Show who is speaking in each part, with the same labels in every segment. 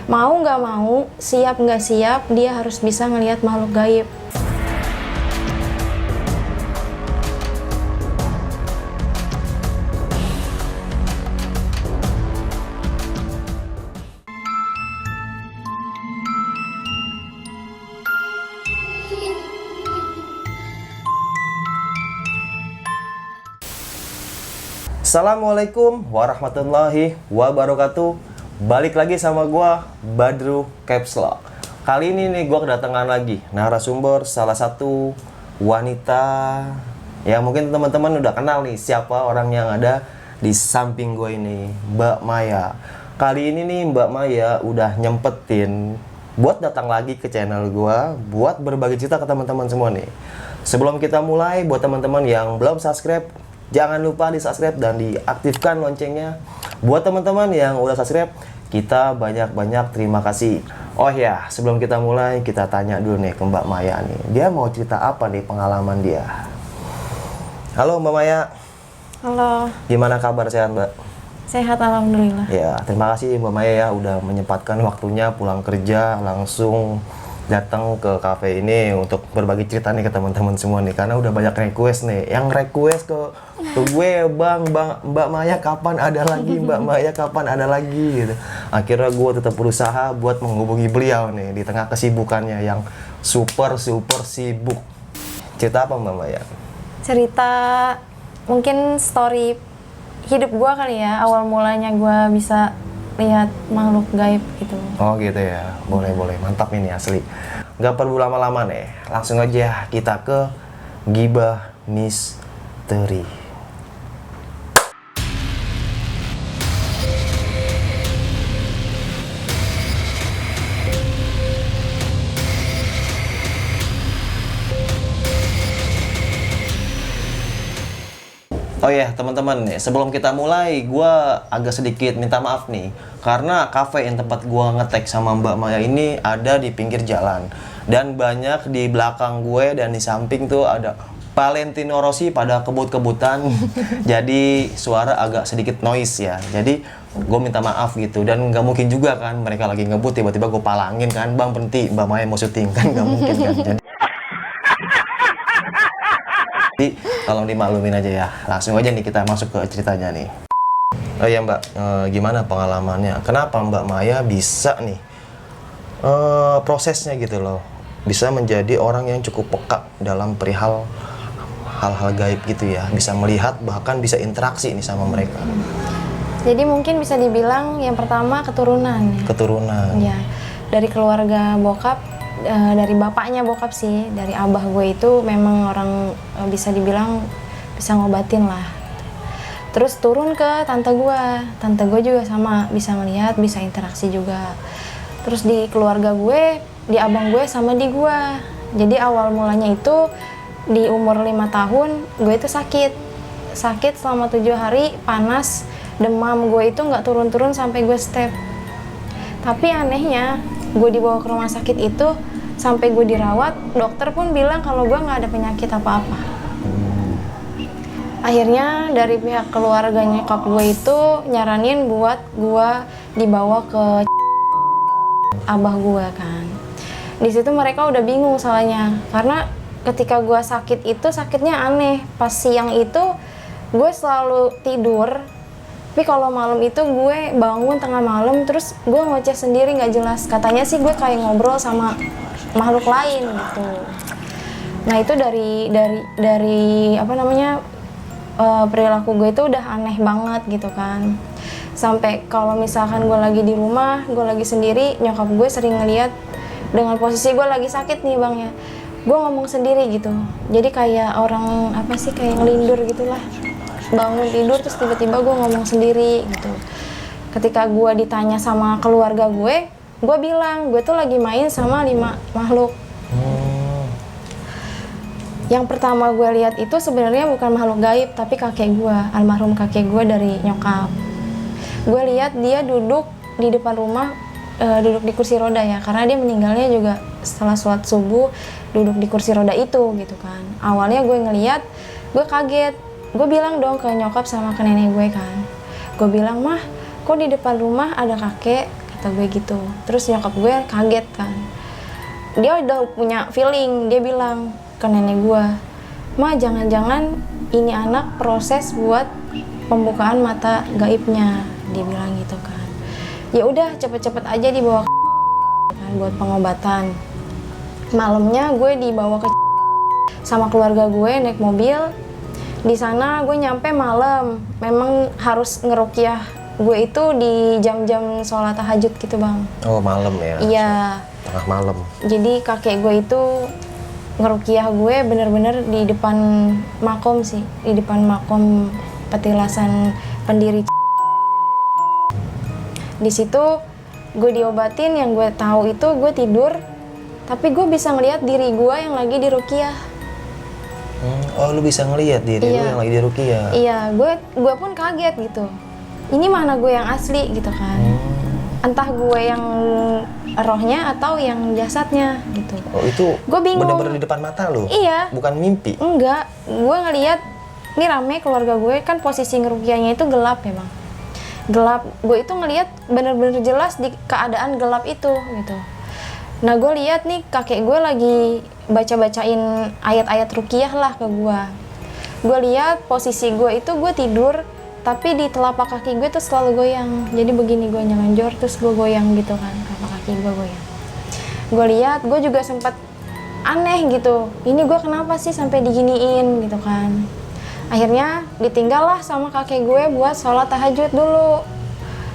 Speaker 1: Mau nggak mau, siap nggak siap, dia harus bisa ngelihat makhluk gaib.
Speaker 2: Assalamualaikum warahmatullahi wabarakatuh. Balik lagi sama gua Badru Caps Lock. Kali ini nih gua kedatangan lagi narasumber salah satu wanita yang mungkin teman-teman udah kenal nih siapa orang yang ada di samping gua ini, Mbak Maya. Kali ini nih Mbak Maya udah nyempetin buat datang lagi ke channel gua buat berbagi cerita ke teman-teman semua nih. Sebelum kita mulai, buat teman-teman yang belum subscribe, jangan lupa di subscribe dan diaktifkan loncengnya. Buat teman-teman yang udah subscribe, kita banyak-banyak terima kasih. Oh ya, sebelum kita mulai, kita tanya dulu nih ke Mbak Maya nih. Dia mau cerita apa nih pengalaman dia? Halo Mbak Maya.
Speaker 1: Halo,
Speaker 2: Gimana kabar, sehat Mbak?
Speaker 1: sehat alhamdulillah.
Speaker 2: Ya, terima kasih Mbak Maya ya udah menyempatkan waktunya pulang kerja langsung datang ke cafe ini untuk berbagi cerita nih ke teman-teman semua nih, karena udah banyak request nih yang request ke gue, Mbak Maya kapan ada lagi, Mbak Maya kapan ada lagi gitu. Akhirnya gue tetap berusaha buat menghubungi beliau nih di tengah kesibukannya yang super sibuk. Cerita apa Mbak Maya?
Speaker 1: Cerita mungkin story hidup gua kali ya, awal mulanya gua bisa lihat makhluk gaib gitu.
Speaker 2: Oh gitu ya, boleh, mantap ini asli. Nggak perlu lama-lama nih, langsung aja kita ke Gibah Misteri. Oh ya teman-teman nih, sebelum kita mulai, gue agak sedikit minta maaf nih, karena kafe yang tempat gue ngetek sama Mbak Maya ini ada di pinggir jalan, dan banyak di belakang gue dan di samping tuh ada Valentino Rossi pada kebut-kebutan. Jadi suara agak sedikit noise ya. Jadi gue minta maaf gitu, dan nggak mungkin juga kan mereka lagi ngebut tiba-tiba gue palangin kan, bang berhenti, Mbak Maya mau syuting kan, nggak mungkin kan. Jadi tolong dimaklumin aja ya. Langsung aja nih kita masuk ke ceritanya nih. Oh ya Mbak, gimana pengalamannya? Kenapa Mbak Maya bisa nih prosesnya gitu loh, bisa menjadi orang yang cukup peka dalam perihal hal-hal gaib gitu ya, bisa melihat bahkan bisa interaksi nih sama mereka.
Speaker 1: Jadi mungkin bisa dibilang yang pertama keturunan ya.
Speaker 2: Keturunan.
Speaker 1: Ya, dari keluarga bokap, dari bapaknya bokap sih, dari abah gue itu memang orang bisa dibilang bisa ngobatin lah. Terus turun ke tante gue juga sama, bisa ngelihat, bisa interaksi juga. Terus di keluarga gue, di abang gue sama di gue. Jadi awal mulanya itu di umur 5 tahun gue itu sakit selama 7 hari, panas, demam. Gue itu nggak turun-turun sampai gue step. Tapi anehnya gue dibawa ke rumah sakit itu sampai gue dirawat, dokter pun bilang kalau gue nggak ada penyakit apa-apa. Akhirnya dari pihak keluarga nyokap gue itu nyaranin buat gue dibawa ke abah gue kan. Di situ mereka udah bingung soalnya, karena ketika gue sakit itu sakitnya aneh. Pas siang itu gue selalu tidur, tapi kalau malam itu gue bangun tengah malam terus gue ngoceh sendiri nggak jelas. Katanya sih gue kayak ngobrol sama makhluk lain gitu. Nah itu dari apa namanya, perilaku gue itu udah aneh banget gitu kan. Sampai kalau misalkan gue lagi di rumah, gue lagi sendiri, nyokap gue sering ngeliat dengan posisi gue lagi sakit nih bang ya, gue ngomong sendiri gitu. Jadi kayak orang apa sih, kayak ngelindur gitulah, bangun tidur terus tiba-tiba gue ngomong sendiri gitu. Ketika gue ditanya sama keluarga gue bilang gue tuh lagi main sama 5 makhluk. Yang pertama gue lihat itu sebenarnya bukan makhluk gaib, tapi kakek gue, almarhum kakek gue dari nyokap. Gue lihat dia duduk di depan rumah, duduk di kursi roda ya, karena dia meninggalnya juga setelah sholat subuh duduk di kursi roda itu gitu kan. Awalnya gue ngeliat, gue kaget. Gue bilang dong ke nyokap sama ke nenek gue kan. Gue bilang, mah kok di depan rumah ada kakek, kata kata gue gitu. Terus nyokap gue kaget kan, dia udah punya feeling, dia bilang ke nenek gue, "Ma, jangan-jangan ini anak proses buat pembukaan mata gaibnya," dia bilang gitu kan. Ya udah cepet-cepet aja dibawa kan buat pengobatan. Malamnya gue dibawa ke sama keluarga gue naik mobil. Di sana gue nyampe malam. Memang harus ngeruqyah gue itu di jam-jam sholat tahajud gitu bang.
Speaker 2: Oh malam ya?
Speaker 1: Iya.
Speaker 2: Tengah malam.
Speaker 1: Jadi kakek gue itu ngeruqyah gue bener-bener di depan makom sih, di depan makom petilasan pendiri. Di situ gue diobatin, yang gue tahu itu gue tidur, tapi gue bisa ngelihat diri gue yang lagi diruqyah.
Speaker 2: Oh, lu bisa ngelihat diri lu yang lagi diruqyah?
Speaker 1: Iya, gue pun kaget gitu. Ini mana gue yang asli gitu kan? Entah gue yang rohnya atau yang jasadnya gitu.
Speaker 2: Oh, itu
Speaker 1: gue bingung.
Speaker 2: bener-bener di depan mata lu?
Speaker 1: Iya.
Speaker 2: Bukan mimpi?
Speaker 1: Enggak, gue ngelihat ini rame keluarga gue, kan posisi ngeruqyahnya itu gelap ya bang. Gelap, gue itu ngelihat bener-bener jelas di keadaan gelap itu gitu. Nah gue lihat nih kakek gue lagi baca-bacain ayat-ayat ruqyah lah ke gue. Gue lihat posisi gue itu gue tidur, tapi di telapak kaki gue tuh selalu goyang. Jadi begini gue nyelenjor, terus gue goyang gitu kan, telapak kaki gue goyang. Gue lihat, gue juga sempat aneh gitu. Ini gue kenapa sih sampai diginiin gitu kan. Akhirnya ditinggal lah sama kakek gue buat sholat tahajud dulu.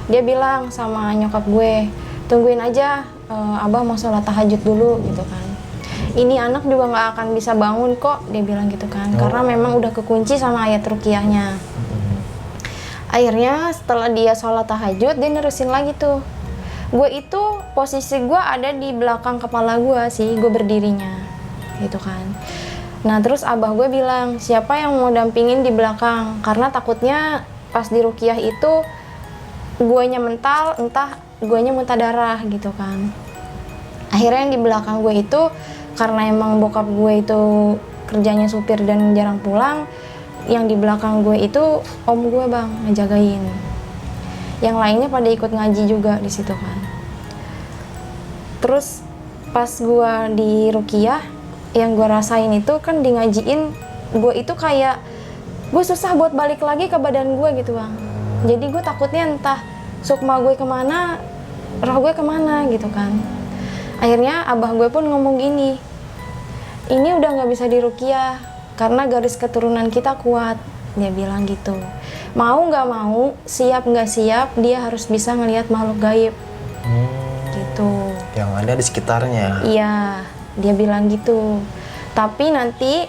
Speaker 1: Dia bilang sama nyokap gue, "Tungguin aja, Abah mau sholat tahajud dulu," gitu kan. "Ini anak juga nggak akan bisa bangun kok," dia bilang gitu kan. Karena memang udah kekunci sama ayat ruqyahnya. Akhirnya setelah dia sholat tahajud, dia nerusin lagi tuh. Gue itu posisi gue ada di belakang kepala gue sih, gue berdirinya gitu kan. Nah terus abah gue bilang, "Siapa yang mau dampingin di belakang?" Karena takutnya pas di ruqyah itu guanya mental, entah guanya muntah darah gitu kan. Akhirnya yang di belakang gue itu, karena emang bokap gue itu kerjanya supir dan jarang pulang, yang di belakang gue itu om gue bang ngejagain. Yang lainnya pada ikut ngaji juga di situ kan. Terus pas gue di ruqyah, yang gue rasain itu kan di ngajiin, gue itu kayak gue susah buat balik lagi ke badan gue gitu bang. Jadi gue takutnya entah sukma gue kemana, roh gue kemana gitu kan. Akhirnya abah gue pun ngomong gini, "Ini udah nggak bisa diruqyah karena garis keturunan kita kuat," dia bilang gitu. Mau nggak mau, siap nggak siap, dia harus bisa ngelihat makhluk gaib. Gitu.
Speaker 2: Yang ada di sekitarnya.
Speaker 1: Iya, dia bilang gitu. Tapi nanti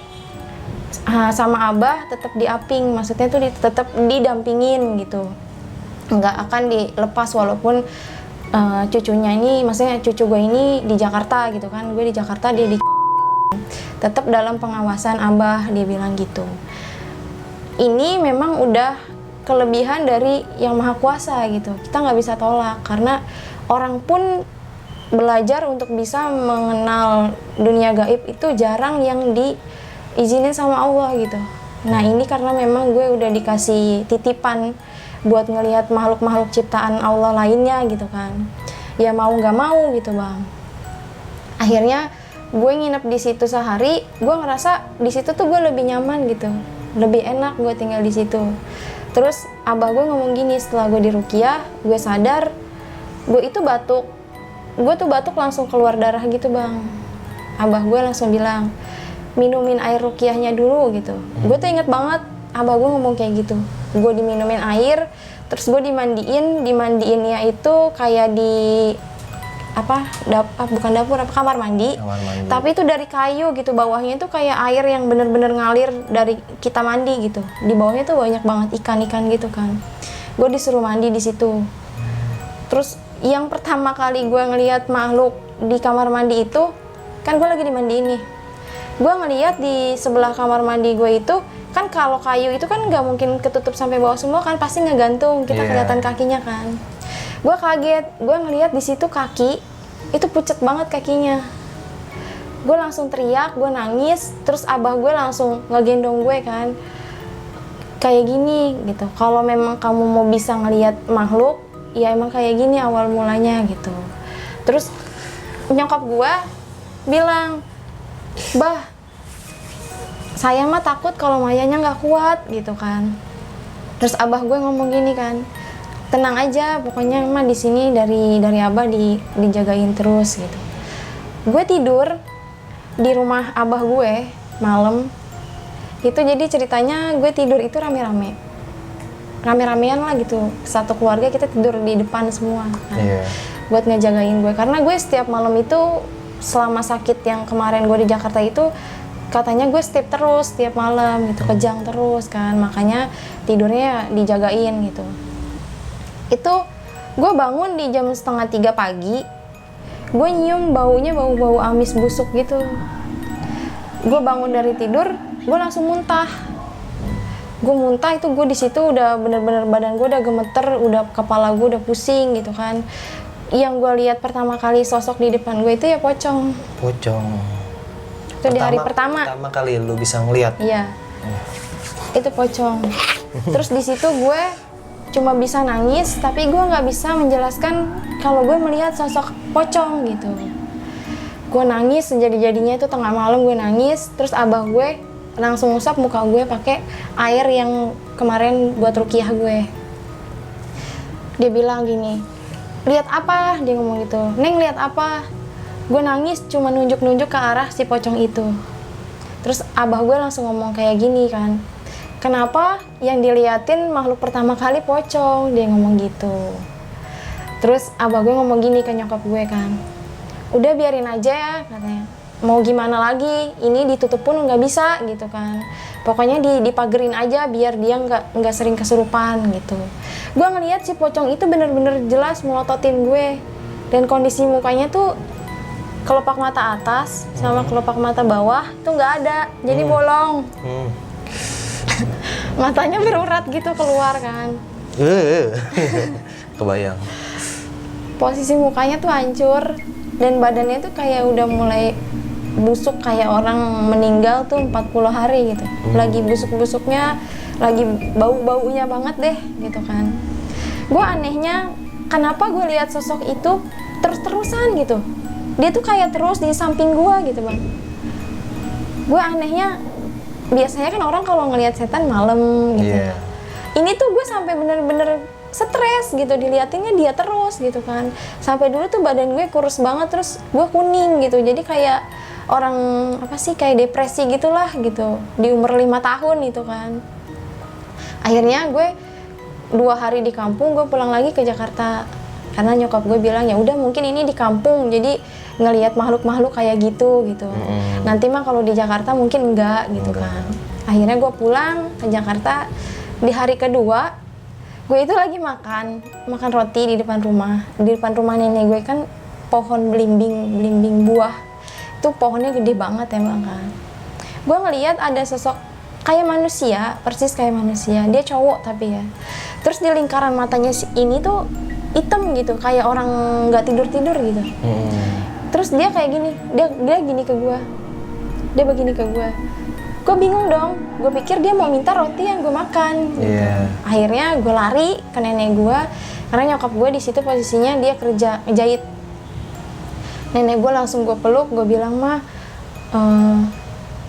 Speaker 1: sama abah tetap diaping, maksudnya tuh tetap didampingin gitu. Nggak akan dilepas walaupun cucunya ini, maksudnya cucu gue ini di Jakarta gitu kan, gue di Jakarta, dia di tetap dalam pengawasan abah, dia bilang gitu. Ini memang udah kelebihan dari yang maha kuasa gitu, kita nggak bisa tolak karena orang pun belajar untuk bisa mengenal dunia gaib itu jarang yang diizinin sama Allah gitu. Nah ini karena memang gue udah dikasih titipan buat ngelihat makhluk-makhluk ciptaan Allah lainnya gitu kan. Ya mau nggak mau gitu bang. Akhirnya gue nginep di situ sehari, gue ngerasa di situ tuh gue lebih nyaman gitu, lebih enak gue tinggal di situ. Terus abah gue ngomong gini setelah gue diruqyah, gue sadar gue itu batuk. Gue tuh batuk langsung keluar darah gitu bang. Abah gue langsung bilang, "Minumin air ruqyahnya dulu," gitu. Gue tuh inget banget abah gue ngomong kayak gitu. Gue diminumin air, terus gue dimandiinnya itu kayak di bukan dapur, kamar mandi. Tapi itu dari kayu gitu, bawahnya itu kayak air yang bener-bener ngalir dari kita mandi gitu. Di bawahnya tuh banyak banget ikan-ikan gitu kan. Gue disuruh mandi di situ. Terus yang pertama kali gue ngelihat makhluk di kamar mandi itu, kan gue lagi dimandiin nih. Gue ngelihat di sebelah kamar mandi gue itu, kan kalau kayu itu kan nggak mungkin ketutup sampai bawah semua kan, pasti ngegantung, kita kelihatan kakinya kan. Gue kaget, gue ngelihat di situ kaki itu pucet banget kakinya. Gue langsung teriak, gue nangis, terus abah gue langsung ngegendong gue kan, kayak gini gitu. Kalau memang kamu mau bisa ngelihat makhluk, ya emang kayak gini awal mulanya gitu. Terus nyokap gue bilang, bah, saya mah takut kalau Mayanya nggak kuat gitu kan. Terus abah gue ngomong gini kan, tenang aja, pokoknya mah di sini dari abah dijagain terus gitu. Gue tidur di rumah abah gue malam itu, jadi ceritanya gue tidur itu rame-ramean lah gitu, satu keluarga kita tidur di depan semua kan. Buat ngejagain gue, karena gue setiap malam itu selama sakit yang kemarin gue di Jakarta itu katanya gue step terus setiap malam gitu, kejang terus kan, makanya tidurnya dijagain gitu. Itu gue bangun di jam 2:30 pagi, gue nyium baunya bau amis busuk gitu. Gue bangun dari tidur, gue langsung muntah. Gue muntah itu, gue di situ udah bener-bener badan gue udah gemeter, udah kepala gue udah pusing gitu kan. Yang gue lihat pertama kali sosok di depan gue itu ya pocong. Itu di hari pertama
Speaker 2: kali lu bisa ngeliat.
Speaker 1: Iya. Itu pocong. Terus di situ gue cuma bisa nangis, tapi gue nggak bisa menjelaskan kalau gue melihat sosok pocong gitu. Gue nangis sejadi-jadinya, itu tengah malam gue nangis. Terus abah gue langsung ngusap muka gue pakai air yang kemarin buat rukiah gue. Dia bilang gini, lihat apa? Dia ngomong gitu. Neng, lihat apa? Gue nangis cuma nunjuk-nunjuk ke arah si pocong itu. Terus abah gue langsung ngomong kayak gini kan, kenapa yang diliatin makhluk pertama kali pocong? Dia ngomong gitu. Terus abah gue ngomong gini ke nyokap gue kan, udah biarin aja ya katanya, mau gimana lagi, ini ditutup pun nggak bisa gitu kan, pokoknya dipagerin aja biar dia nggak sering kesurupan gitu. Gue ngeliat si pocong itu bener-bener jelas melototin gue, dan kondisi mukanya tuh kelopak mata atas sama kelopak mata bawah tuh nggak ada, jadi bolong. Matanya berurat gitu keluar kan.
Speaker 2: Kebayang.
Speaker 1: Posisi mukanya tuh hancur, dan badannya tuh kayak udah mulai busuk kayak orang meninggal tuh 40 hari gitu. Lagi busuk-busuknya, lagi bau-baunya banget deh gitu kan. Gue anehnya, kenapa gue lihat sosok itu terus-terusan gitu. Dia tuh kayak terus di samping gue gitu bang. Gue anehnya, biasanya kan orang kalau ngelihat setan malam gitu. Ini tuh gue sampai bener-bener stres gitu, diliatinnya dia terus gitu kan. Sampai dulu tuh badan gue kurus banget, terus gue kuning gitu. Jadi kayak orang apa sih, kayak depresi gitulah gitu di umur 5 tahun gitu kan. Akhirnya gue 2 hari di kampung, gue pulang lagi ke Jakarta. Karena nyokap gue bilang ya udah mungkin ini di kampung, jadi ngelihat makhluk-makhluk kayak gitu. Nanti mah kalau di Jakarta mungkin enggak gitu kan. Akhirnya gue pulang ke Jakarta. Di hari kedua gue itu lagi makan roti di depan rumah. Di depan rumah nenek gue kan pohon belimbing buah. Itu pohonnya gede banget emang kan. Gue ngelihat ada sosok kayak manusia, persis kayak manusia. Dia cowok tapi ya. Terus di lingkaran matanya ini tuh hitam gitu, kayak orang nggak tidur gitu. Terus dia kayak gini, dia gini ke gue. Dia begini ke gue. Gue bingung dong, gue pikir dia mau minta roti yang gue makan gitu. Akhirnya gue lari ke nenek gue, karena nyokap gue di situ posisinya dia kerja ngejahit. Nenek gue langsung gue peluk, gue bilang, mah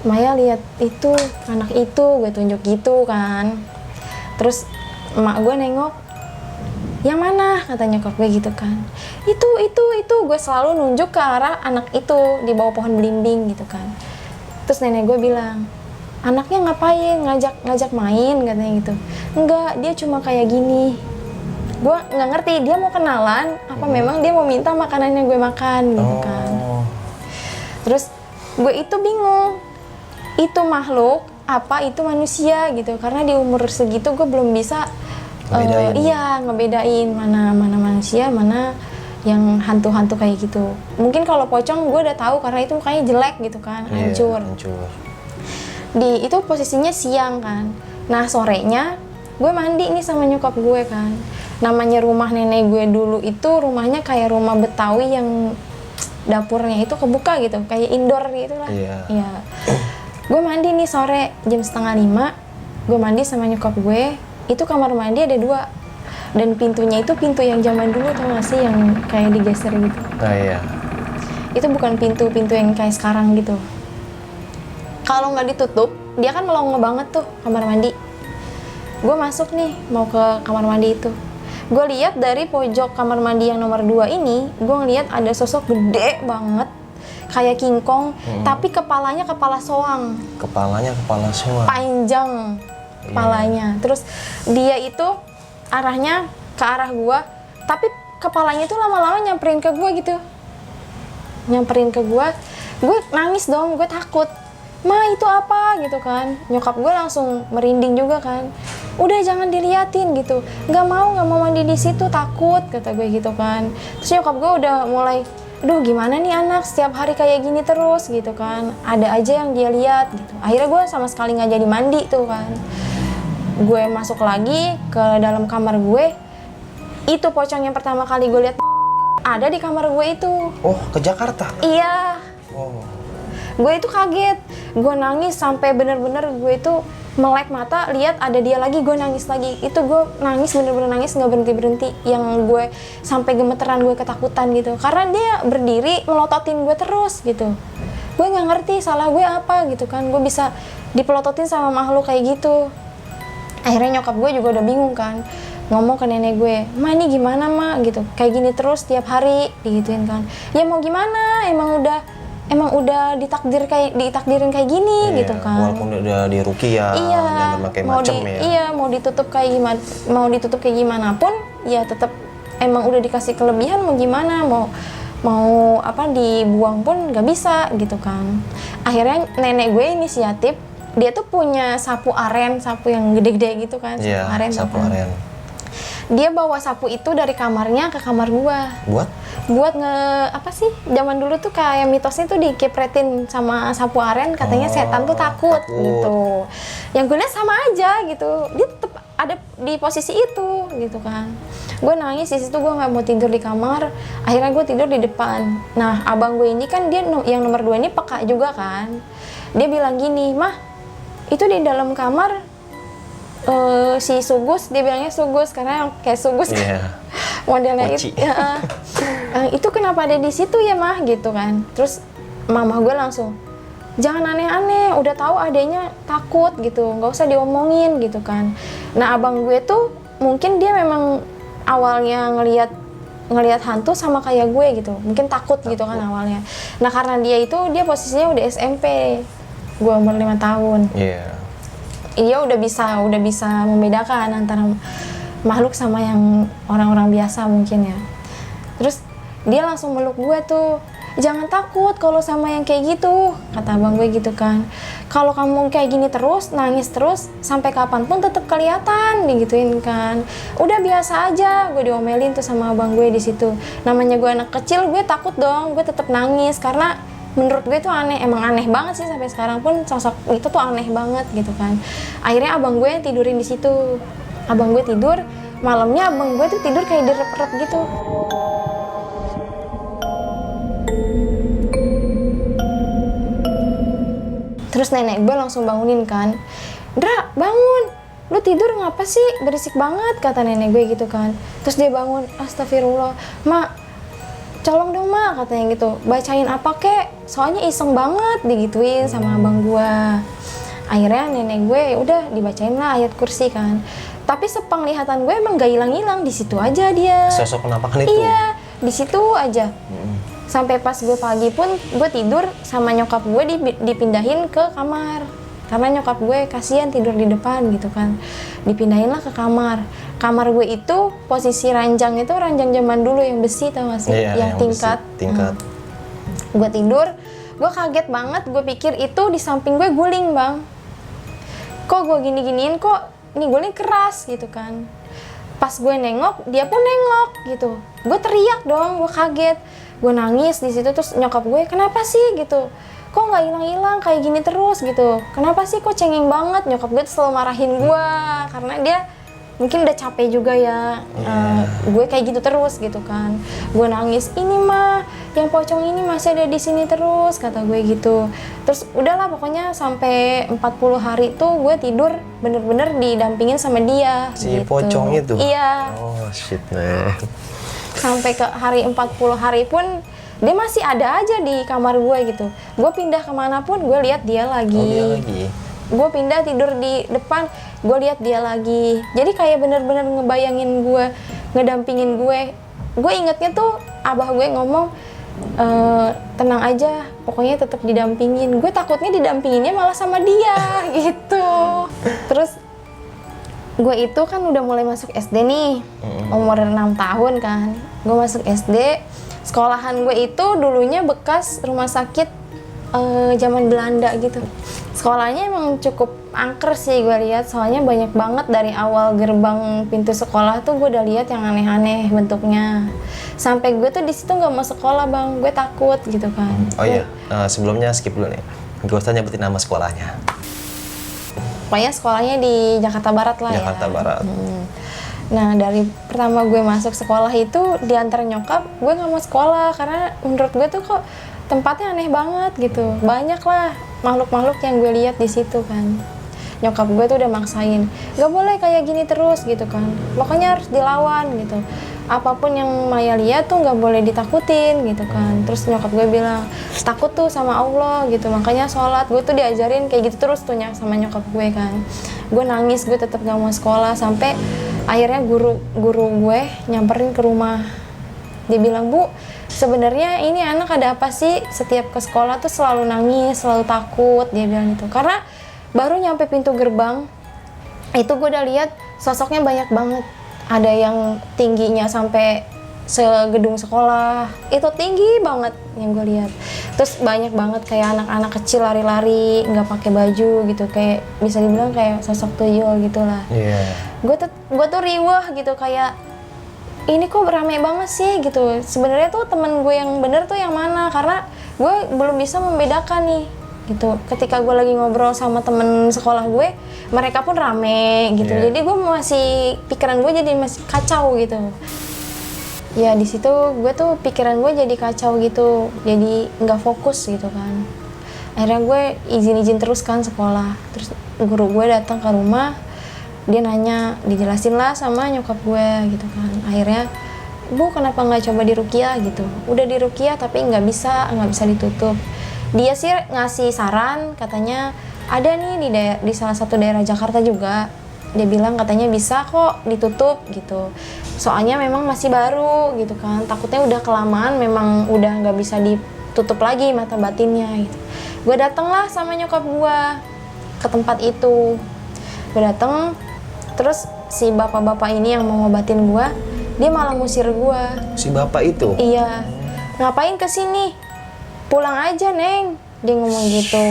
Speaker 1: Maya lihat itu, anak itu, gue tunjuk gitu kan. Terus emak gue nengok, yang mana? Kata nyokap gue gitu kan. Itu, gue selalu nunjuk ke arah anak itu di bawah pohon belimbing gitu kan. Terus nenek gue bilang, anaknya ngapain? Ngajak main katanya gitu. Enggak, dia cuma kayak gini. Gue nggak ngerti dia mau kenalan apa memang dia mau minta makanan yang gue makan gitu kan. Terus gue itu bingung, itu makhluk apa itu manusia gitu, karena di umur segitu gue belum bisa ngebedain mana manusia, mana yang hantu-hantu kayak gitu. Mungkin kalau pocong gue udah tahu karena itu mukanya jelek gitu kan, hancur. Di itu posisinya siang kan. Nah sorenya gue mandi nih sama nyokap gue kan. Namanya rumah nenek gue dulu itu rumahnya kayak rumah Betawi yang dapurnya itu kebuka gitu, kayak indoor gitu lah. Iya. Gue mandi nih sore jam 4:30, gue mandi sama nyokap gue. Itu kamar mandi ada 2. Dan pintunya itu pintu yang zaman dulu, tau gak sih, yang kayak digeser gitu.
Speaker 2: Nah iya.
Speaker 1: Itu bukan pintu yang kayak sekarang gitu. Kalau nggak ditutup, dia kan melongo banget tuh kamar mandi. Gue masuk nih, mau ke kamar mandi itu. Gue lihat dari pojok kamar mandi yang nomor 2 ini, gue ngeliat ada sosok gede banget, kayak King Kong, tapi kepalanya kepala soang.
Speaker 2: Kepalanya kepala soang.
Speaker 1: Panjang kepalanya. Terus dia itu arahnya ke arah gue, tapi kepalanya itu lama-lama nyamperin ke gue gitu. Nyamperin ke gue nangis dong, gue takut. Ma, itu apa gitu kan. Nyokap gue langsung merinding juga kan. Udah jangan diliatin gitu. Nggak mau mandi di situ, takut, kata gue gitu kan. Terus nyokap gue udah mulai, aduh gimana nih anak, setiap hari kayak gini terus gitu kan. Ada aja yang dia lihat gitu. Akhirnya gue sama sekali nggak jadi mandi tuh kan. Gue masuk lagi ke dalam kamar gue. Itu pocong yang pertama kali gue lihat ada di kamar gue itu.
Speaker 2: Oh, ke Jakarta?
Speaker 1: Iya.
Speaker 2: Oh.
Speaker 1: Gue itu kaget, gue nangis sampai bener-bener gue itu melek mata, lihat ada dia lagi, gue nangis lagi. Itu gue nangis, bener-bener nangis, nggak berhenti-berhenti. Yang gue sampai gemeteran, gue ketakutan gitu. Karena dia berdiri melototin gue terus gitu. Gue nggak ngerti salah gue apa gitu kan. Gue bisa dipelototin sama makhluk kayak gitu. Akhirnya nyokap gue juga udah bingung kan. Ngomong ke nenek gue, Ma ini gimana Ma gitu. Kayak gini terus tiap hari, digituin kan. Ya mau gimana, emang udah ditakdirin kayak gini gitu kan.
Speaker 2: Walaupun udah di ruqyah dan berbagai macam ya.
Speaker 1: Iya, mau ditutup kayak gimana pun ya tetap emang udah dikasih kelebihan, mau gimana, mau apa dibuang pun nggak bisa gitu kan. Akhirnya nenek gue inisiatif, dia tuh punya sapu aren, sapu yang gede-gede gitu kan,
Speaker 2: Iya, sapu aren.
Speaker 1: Dia bawa sapu itu dari kamarnya ke kamar gua. Buat apa sih? Zaman dulu tuh kayak mitosnya tuh dikepretin sama sapu aren, katanya setan tuh takut gitu. Yang gue lihat sama aja gitu. Dia tetap ada di posisi itu gitu kan. Gue nangis di situ, gue nggak mau tidur di kamar. Akhirnya gue tidur di depan. Nah, abang gue ini kan dia yang nomor 2 ini peka juga kan. Dia bilang gini, "Mah, itu di dalam kamar si Sugus," dia bilangnya Sugus karena kayak Sugus kan modelnya itu. Itu kenapa ada di situ ya Mah gitu kan. Terus mama gue langsung, jangan aneh-aneh, udah tahu adanya takut gitu, nggak usah diomongin gitu kan. Nah abang gue tuh mungkin dia memang awalnya ngelihat hantu sama kayak gue gitu, mungkin takut gitu kan awalnya. Nah karena dia posisinya udah SMP, gue umur 5 tahun. Dia udah bisa membedakan antara makhluk sama yang orang-orang biasa mungkin ya. Terus dia langsung meluk gue tuh, jangan takut kalau sama yang kayak gitu, kata abang gue gitu kan. Kalau kamu kayak gini terus, nangis terus, sampai kapanpun tetap kelihatan, digituin kan. Udah biasa aja, gue diomelin tuh sama abang gue di situ. Namanya gue anak kecil, gue takut dong, gue tetap nangis karena menurut gue itu aneh, emang aneh banget sih sampai sekarang pun sosok itu tuh aneh banget gitu kan. Akhirnya abang gue yang tidurin di situ. Abang gue tidur, malamnya abang gue tuh tidur kayak direp-rep gitu. Terus nenek gue langsung bangunin kan, "Dra, bangun, lu tidur ngapa sih, berisik banget," kata nenek gue gitu kan. Terus dia bangun, "Astagfirullah, Mak, colong dong Mak," katanya gitu, "bacain apa kek, soalnya iseng banget," digituin sama abang gua. Akhirnya nenek gue ya udah dibacain lah ayat kursi kan. Tapi sepenglihatan gue emang gak hilang-hilang, di situ aja dia.
Speaker 2: Sosok penampakan itu?
Speaker 1: Iya, di situ aja. Sampai pas gue pagi pun gue tidur sama nyokap gue dipindahin ke kamar. Karena nyokap gue kasihan tidur di depan gitu kan. Dipindahin lah ke kamar. Kamar gue itu posisi ranjang itu ranjang zaman dulu yang besi, tau gak sih? Yang tingkat. Gue tidur, gue kaget banget, gue pikir itu di samping gue guling bang. Kok gue gini-giniin, kok ini guling keras gitu kan. Pas gue nengok, dia pun nengok gitu. Gue teriak dong, gue kaget. Gue nangis di situ. Terus nyokap gue, "Kenapa sih?" gitu. "Kok nggak hilang-hilang kayak gini terus gitu. Kenapa sih kok cengeng banget?" Nyokap gue selalu marahin gue karena dia mungkin udah capek juga ya. Gue kayak gitu terus gitu kan. Gue nangis, "Ini mah yang pocong ini masih ada di sini terus, kata gue gitu. Terus udahlah pokoknya sampai 40 hari tuh gue tidur bener-bener didampingin sama dia.
Speaker 2: Si
Speaker 1: gitu.
Speaker 2: pocong itu?
Speaker 1: Iya.
Speaker 2: Oh shit man.
Speaker 1: Sampai ke hari 40 hari pun dia masih ada aja di kamar gue gitu. Gue pindah kemanapun gue lihat dia lagi.
Speaker 2: Oh dia lagi?
Speaker 1: Gue pindah tidur di depan, gue lihat dia lagi. Jadi kayak bener-bener ngebayangin gue, ngedampingin gue. Gue ingetnya tuh abah gue ngomong, tenang aja, pokoknya tetap didampingin. Gue takutnya didampinginnya malah sama dia gitu. Terus gue itu kan udah mulai masuk SD nih, umur 6 tahun kan. Gue masuk SD, sekolahan gue itu dulunya bekas rumah sakit zaman Belanda gitu. Sekolahnya emang cukup angker sih gue lihat, soalnya banyak banget dari awal gerbang pintu sekolah tuh gue udah lihat yang aneh-aneh bentuknya. Sampai gue tuh di situ nggak mau sekolah bang, gue takut gitu kan.
Speaker 2: Oh iya, sebelumnya skip dulu nih. Gak usah nyebutin nama sekolahnya.
Speaker 1: Pokoknya sekolahnya di Jakarta Barat lah
Speaker 2: Jakarta
Speaker 1: ya.
Speaker 2: Barat.
Speaker 1: Nah dari pertama gue masuk sekolah itu diantar nyokap, gue nggak mau sekolah karena menurut gue tuh kok tempatnya aneh banget gitu. Banyak lah makhluk-makhluk yang gue lihat di situ kan. Nyokap gue tuh udah maksain, gak boleh kayak gini terus gitu kan. Pokoknya harus dilawan gitu. Apapun yang Maya lihat tuh nggak boleh ditakutin gitu kan. Terus nyokap gue bilang takut tuh sama Allah gitu, makanya sholat. Gue tuh diajarin kayak gitu terus tuh sama nyokap gue kan. Gue nangis, gue tetap gak mau sekolah sampai akhirnya guru gue nyamperin ke rumah. Dia bilang, Bu, sebenarnya ini anak ada apa sih? Setiap ke sekolah tuh selalu nangis, selalu takut. Dia bilang gitu. Karena baru nyampe pintu gerbang itu gue udah lihat sosoknya banyak banget. Ada yang tingginya sampai segedung sekolah, itu tinggi banget yang gue lihat. Terus banyak banget kayak anak-anak kecil lari-lari nggak pakai baju gitu, kayak bisa dibilang kayak sosok tuyul gitulah.
Speaker 2: Iya.
Speaker 1: Gue tuh riwah gitu, kayak ini kok rame banget sih gitu. Sebenarnya tuh temen gue yang bener tuh yang mana, karena gue belum bisa membedakan nih gitu. Ketika gue lagi ngobrol sama temen sekolah gue, mereka pun rame gitu.
Speaker 2: Yeah.
Speaker 1: Jadi gue masih, pikiran gue jadi masih kacau gitu. Ya di situ gue tuh pikiran gue jadi kacau gitu, jadi nggak fokus gitu kan. Akhirnya gue izin terus kan sekolah. Terus guru gue datang ke rumah, dia nanya, dijelasin lah sama nyokap gue gitu kan. Akhirnya, Bu kenapa nggak coba diruqyah gitu? Udah diruqyah tapi nggak bisa ditutup. Dia sih ngasih saran, katanya ada nih di salah satu daerah Jakarta juga. Dia bilang katanya bisa kok ditutup gitu. Soalnya memang masih baru gitu kan. Takutnya udah kelamaan, memang udah nggak bisa ditutup lagi mata batinnya gitu. Gue dateng lah sama nyokap gue ke tempat itu. Gue dateng, terus si bapak-bapak ini yang mau ngobatin gue, dia malah ngusir gue.
Speaker 2: Si bapak itu?
Speaker 1: Iya. Ngapain kesini? Pulang aja Neng, dia ngomong gitu.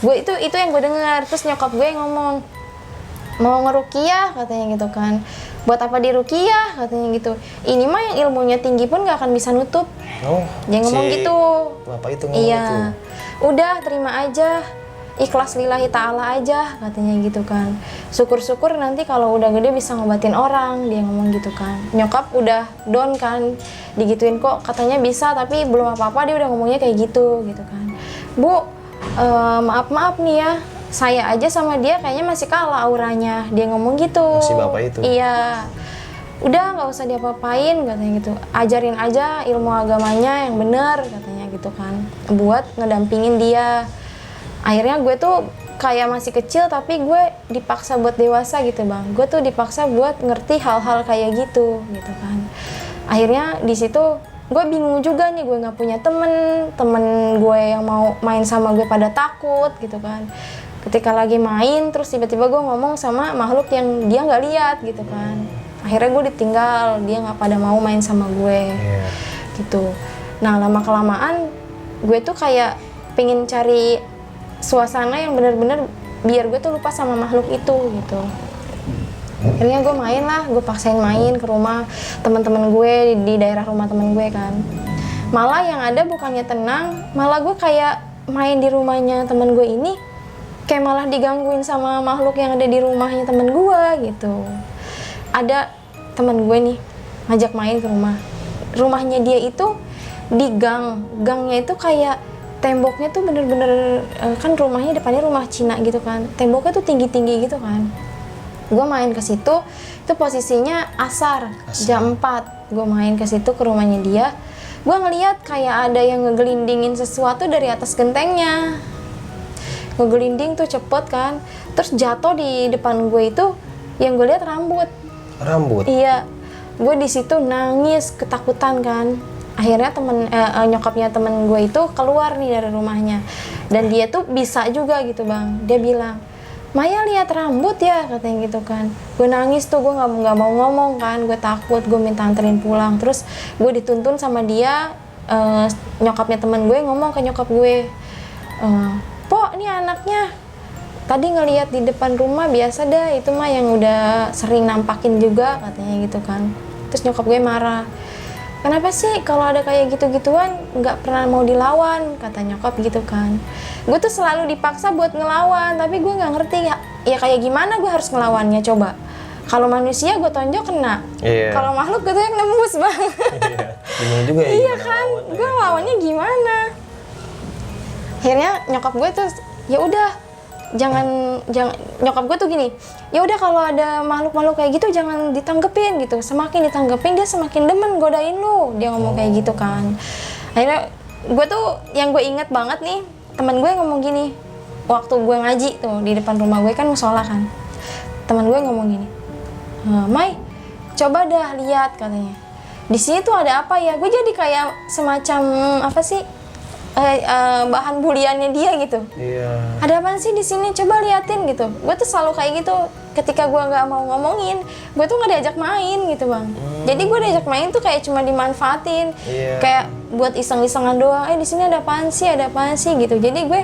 Speaker 1: Gue itu yang gue dengar. Terus nyokap gue ngomong, mau ngeruqyah katanya gitu kan. Buat apa diruqyah katanya gitu. Ini mah yang ilmunya tinggi pun gak akan bisa nutup.
Speaker 2: Oh,
Speaker 1: dia ngomong gitu.
Speaker 2: Bapak itu ngomong
Speaker 1: iya.
Speaker 2: gitu.
Speaker 1: Udah terima aja, ikhlas lillahi ta'ala aja katanya gitu kan. Syukur-syukur nanti kalau udah gede bisa ngobatin orang, dia ngomong gitu kan. Nyokap udah down kan, digituin kok katanya bisa tapi belum apa-apa, dia udah ngomongnya kayak gitu kan. Bu, maaf nih ya, saya aja sama dia kayaknya masih kalah auranya, dia ngomong gitu.
Speaker 2: Si bapak itu?
Speaker 1: Iya. Udah nggak usah diapa-apain katanya gitu, ajarin aja ilmu agamanya yang bener katanya gitu kan, buat ngedampingin dia. Akhirnya gue tuh kayak masih kecil tapi gue dipaksa buat dewasa gitu bang. Gue tuh dipaksa buat ngerti hal-hal kayak gitu kan. Akhirnya di situ gue bingung juga nih, gue nggak punya temen gue yang mau main sama gue pada takut gitu kan. Ketika lagi main terus tiba-tiba gue ngomong sama makhluk yang dia nggak lihat gitu kan. Akhirnya gue ditinggal, dia nggak pada mau main sama gue gitu. Nah lama kelamaan gue tuh kayak pengen cari suasana yang benar-benar biar gue tuh lupa sama makhluk itu gitu. Akhirnya gue main lah, gue paksain main ke rumah teman-teman gue di daerah rumah teman gue kan. Malah yang ada bukannya tenang, malah gue kayak main di rumahnya teman gue ini kayak malah digangguin sama makhluk yang ada di rumahnya teman gue gitu. Ada teman gue nih ngajak main ke rumahnya dia itu di gangnya itu kayak temboknya tuh bener-bener kan rumahnya depannya rumah Cina gitu kan, temboknya tuh tinggi-tinggi gitu kan. Gue main ke situ, itu posisinya asar. Jam 4 gue main ke situ ke rumahnya dia. Gue ngeliat kayak ada yang ngegelindingin sesuatu dari atas gentengnya, ngegelinding tuh cepet kan, terus jatuh di depan gue. Itu yang gue lihat rambut. Iya, gue di situ nangis ketakutan kan. Akhirnya nyokapnya temen gue itu keluar nih dari rumahnya, dan dia tuh bisa juga gitu bang. Dia bilang, Maya lihat rambut ya, katanya gitu kan. Gue nangis tuh, gue nggak mau ngomong kan, gue takut, gue minta anterin pulang. Terus gue dituntun sama dia, nyokapnya temen gue ngomong ke nyokap gue, Po, ini anaknya tadi ngelihat di depan rumah, biasa dah itu mah yang udah sering nampakin juga, katanya gitu kan. Terus nyokap gue marah, kenapa sih kalau ada kayak gitu-gituan nggak pernah mau dilawan, kata nyokap gitu kan. Gue tuh selalu dipaksa buat ngelawan, tapi gue nggak ngerti ya kayak gimana gue harus ngelawannya coba. Kalau manusia gue tonjok kena, kalau makhluk gue tuh yang nembus bang.
Speaker 2: Bingung juga ya.
Speaker 1: Iya kan, gue lawannya gimana? Akhirnya nyokap gue tuh ya udah jangan nyokap gue tuh gini, ya udah kalau ada makhluk-makhluk kayak gitu jangan ditanggepin gitu, semakin ditanggepin dia semakin demen godain lu, dia ngomong kayak gitu kan. Akhirnya gue tuh yang gue inget banget nih, teman gue ngomong gini waktu gue ngaji tuh di depan rumah gue kan musola kan. Teman gue ngomong gini, Mai coba dah lihat, katanya di sini tuh ada apa ya. Gue jadi kayak semacam apa sih, bahan buliannya dia gitu. Ada apa sih di sini, coba liatin gitu. Gue tuh selalu kayak gitu, ketika gue nggak mau ngomongin, gue tuh nggak diajak main gitu bang. Jadi gue diajak main tuh kayak cuma dimanfaatin, kayak buat iseng-isengan doang. Di sini ada apaan sih gitu. Jadi gue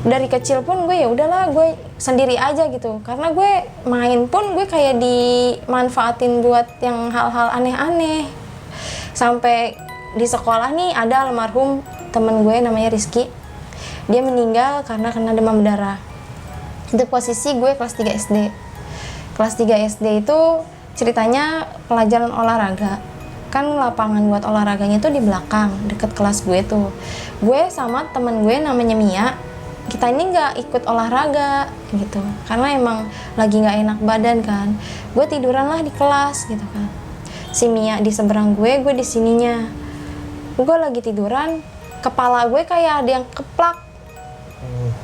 Speaker 1: dari kecil pun gue ya udahlah, gue sendiri aja gitu. Karena gue main pun gue kayak dimanfaatin buat yang hal-hal aneh-aneh. Sampai di sekolah nih ada almarhum temen gue namanya Rizky, dia meninggal karena kena demam berdarah. Itu posisi gue kelas 3 SD. Kelas 3 SD itu ceritanya pelajaran olahraga. Kan lapangan buat olahraganya tuh di belakang, deket kelas gue tuh. Gue sama temen gue namanya Mia, kita ini nggak ikut olahraga gitu. Karena emang lagi nggak enak badan kan. Gue tiduran lah di kelas gitu kan. Si Mia di seberang gue di sininya. Gue lagi tiduran, kepala gue kayak ada yang keplak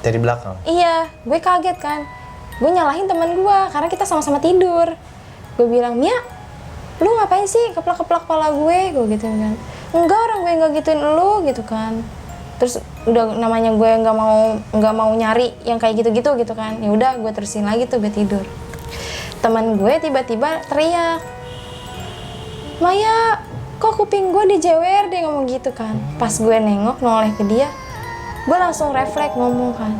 Speaker 2: dari belakang.
Speaker 1: Iya, gue kaget kan. Gue nyalahin teman gue karena kita sama-sama tidur. Gue bilang, Mia, lu ngapain sih keplak-keplak kepala gue? Gue gitu kan. Enggak, orang gue nggak gituin lu gitu kan. Terus udah namanya gue nggak mau nyari yang kayak gitu-gitu gitu kan. Ya udah, gue terusin lagi tuh, gue tidur. Teman gue tiba-tiba teriak, Maya, kok kuping gue dijewer, dia ngomong gitu kan. Pas gue nengok noleh ke dia, gue langsung refleks ngomong kan,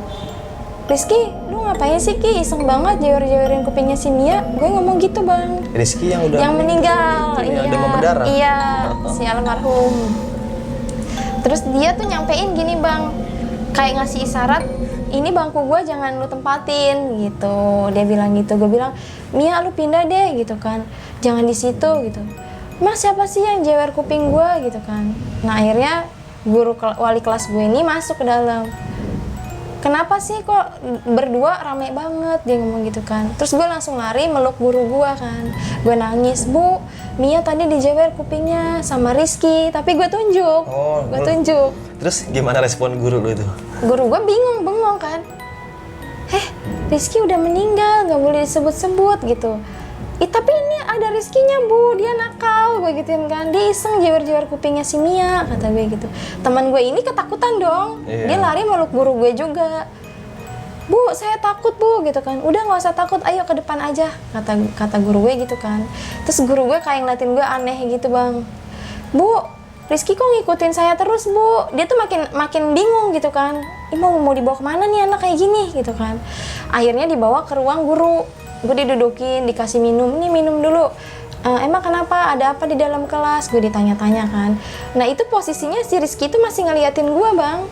Speaker 1: Rizky, lu ngapain sih Ki, iseng banget jewer-jewerin kupingnya si Mia. Gue ngomong gitu bang.
Speaker 2: Rizky yang udah
Speaker 1: meninggal
Speaker 2: itu,
Speaker 1: iya,
Speaker 2: yang demam berdarah.
Speaker 1: Iya, si almarhum. Terus dia tuh nyampein gini bang, kayak ngasih isyarat, ini bangku gue jangan lu tempatin gitu. Dia bilang gitu. Gue bilang, Mia lu pindah deh gitu kan, jangan di situ gitu. Mas siapa sih yang jewer kuping gue gitu kan. Nah akhirnya wali kelas gue ini masuk ke dalam. Kenapa sih kok berdua rame banget, dia ngomong gitu kan. Terus gue langsung lari meluk guru gue kan. Gue nangis, Bu, Mia tadi dijewer kupingnya sama Rizky, tapi gue tunjuk. Gue tunjuk.
Speaker 2: Terus gimana respon guru lu itu?
Speaker 1: Guru gue bengong kan. Rizky udah meninggal, gak boleh disebut-sebut gitu. Tapi ini ada Rizkynya Bu, dia nakal, gue gituin kan. Dia iseng jewer-jewer kupingnya si Mia, kata gue gitu. Teman gue ini ketakutan dong, dia lari meluk guru gue juga. Bu, saya takut Bu, gitu kan. Udah nggak usah takut, ayo ke depan aja, kata guru gue gitu kan. Terus guru gue kayak ngeliatin gue aneh gitu bang. Bu, Rizky kok ngikutin saya terus Bu? Dia tuh makin bingung gitu kan. Mau dibawa kemana nih anak kayak gini gitu kan. Akhirnya dibawa ke ruang guru. Gue didudukin, dikasih minum, nih minum dulu. Emang kenapa? Ada apa di dalam kelas? Gue ditanya-tanya kan. Nah itu posisinya si Rizky itu masih ngeliatin gue bang.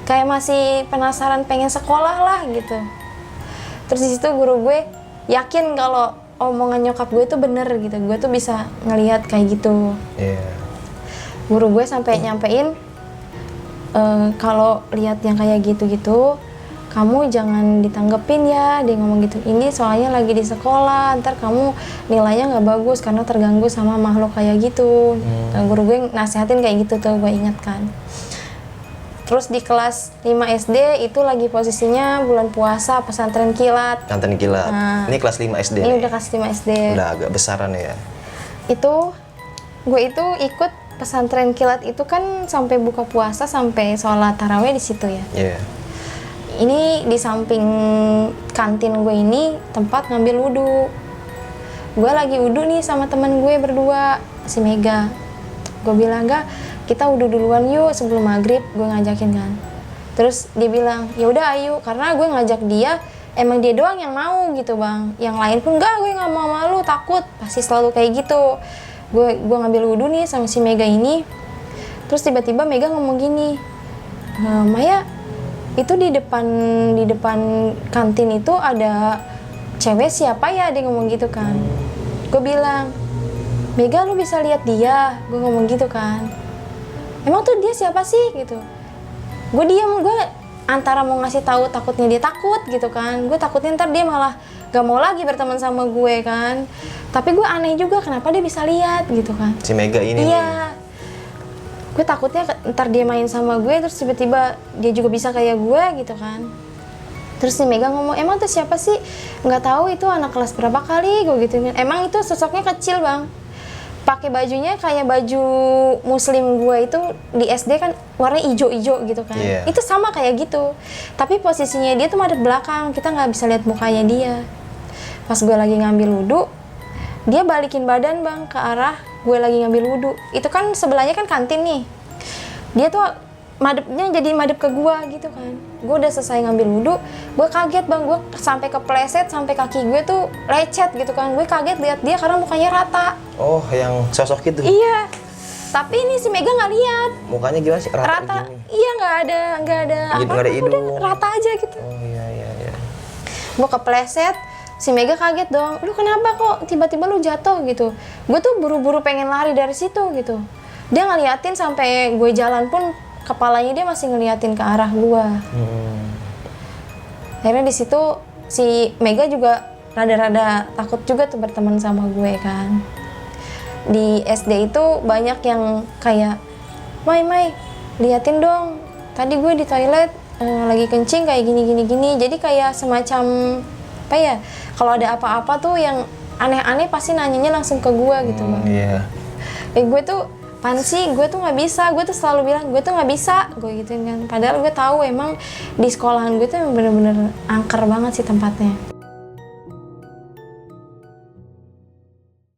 Speaker 1: Kayak masih penasaran pengen sekolah lah gitu. Terus di situ guru gue yakin kalau omongan nyokap gue itu bener gitu. Gue tuh bisa ngelihat kayak gitu. Guru gue sampai nyampein kalau lihat yang kayak gitu-gitu kamu jangan ditanggepin ya, dia ngomong gitu. Ini soalnya lagi di sekolah, ntar kamu nilainya nggak bagus karena terganggu sama makhluk kayak gitu. Guru gue nasehatin kayak gitu tuh, gue ingatkan. Terus di kelas 5 SD itu lagi posisinya bulan puasa, pesantren kilat.
Speaker 2: Pesantren kilat.
Speaker 1: Nah,
Speaker 2: ini kelas 5 SD.
Speaker 1: Ini
Speaker 2: nih.
Speaker 1: udah kelas 5 SD.
Speaker 2: Udah agak besaran ya.
Speaker 1: Gue itu ikut pesantren kilat itu kan sampai buka puasa, sampai sholat taraweh di situ ya.
Speaker 2: Iya.
Speaker 1: Ini di samping kantin gue ini tempat ngambil wudhu. Gue lagi wudhu nih sama temen gue berdua, si Mega. Gue bilang, "Gak, kita wudhu duluan yuk sebelum maghrib," gue ngajakin kan. Terus dia bilang, "Ya udah ayo," karena gue ngajak dia, emang dia doang yang mau gitu bang. Yang lain pun, "Enggak, gue nggak mau malu, takut." Pasti selalu kayak gitu. Gue ngambil wudhu nih sama si Mega ini. Terus tiba-tiba Mega ngomong gini, "Maya, itu di depan kantin itu ada cewek siapa ya?" Dia ngomong gitu kan. Gue bilang, "Mega, lu bisa lihat dia?" Gue ngomong gitu kan. "Emang tuh dia siapa sih?" gitu. Gue diam, gue antara mau ngasih tahu takutnya dia takut gitu kan. Gue takutnya ntar dia malah gak mau lagi berteman sama gue kan. Tapi gue aneh juga kenapa dia bisa lihat gitu kan.
Speaker 2: Si Mega ini nih.
Speaker 1: Iya. Gue takutnya ntar dia main sama gue terus tiba-tiba dia juga bisa kayak gue gitu kan. Terus si Mega ngomong, "Emang tuh siapa sih?" "Nggak tahu, itu anak kelas berapa kali," gue gituin. Emang itu sosoknya kecil bang, pakai bajunya kayak baju muslim gue itu di SD kan warna ijo-ijo gitu kan.
Speaker 2: Yeah.
Speaker 1: Itu sama kayak gitu, tapi posisinya dia tuh madep belakang, kita nggak bisa lihat mukanya dia. Pas gue lagi ngambil wudhu, dia balikin badan bang ke arah gue lagi ngambil wudhu. Itu kan sebelahnya kan kantin nih, dia tuh madepnya jadi madep ke gue gitu kan. Gue udah selesai ngambil wudhu, gue kaget bang, gue sampai kepleset, sampai kaki gue tuh lecet gitu kan. Gue kaget lihat dia karena mukanya rata.
Speaker 2: Oh, yang sosok itu.
Speaker 1: Iya, tapi ini si Mega nggak lihat.
Speaker 2: Mukanya gimana sih?
Speaker 1: Rata,
Speaker 2: gini.
Speaker 1: iya nggak ada
Speaker 2: Gitu, nggak ada hidung.
Speaker 1: udah rata aja gitu.
Speaker 2: Oh iya.
Speaker 1: Gue kepleset, si Mega kaget dong. "Lu kenapa kok tiba-tiba lu jatuh gitu?" Gue tuh buru-buru pengen lari dari situ gitu. Dia ngeliatin sampai gue jalan pun kepalanya dia masih ngeliatin ke arah gue. Akhirnya di situ si Mega juga rada-rada takut juga tuh berteman sama gue kan. Di SD itu banyak yang kayak, Mai, liatin dong, tadi gue di toilet lagi kencing kayak gini. Jadi kayak semacam apa ya, kalau ada apa-apa tuh yang aneh-aneh pasti nanyanya langsung ke gue gitu bang.
Speaker 2: Iya.
Speaker 1: Gue tuh pansi, gue tuh nggak bisa, gue tuh selalu bilang gue tuh nggak bisa, gue gituin kan. Padahal gue tahu emang di sekolahan gue tuh emang bener-bener angker banget sih tempatnya.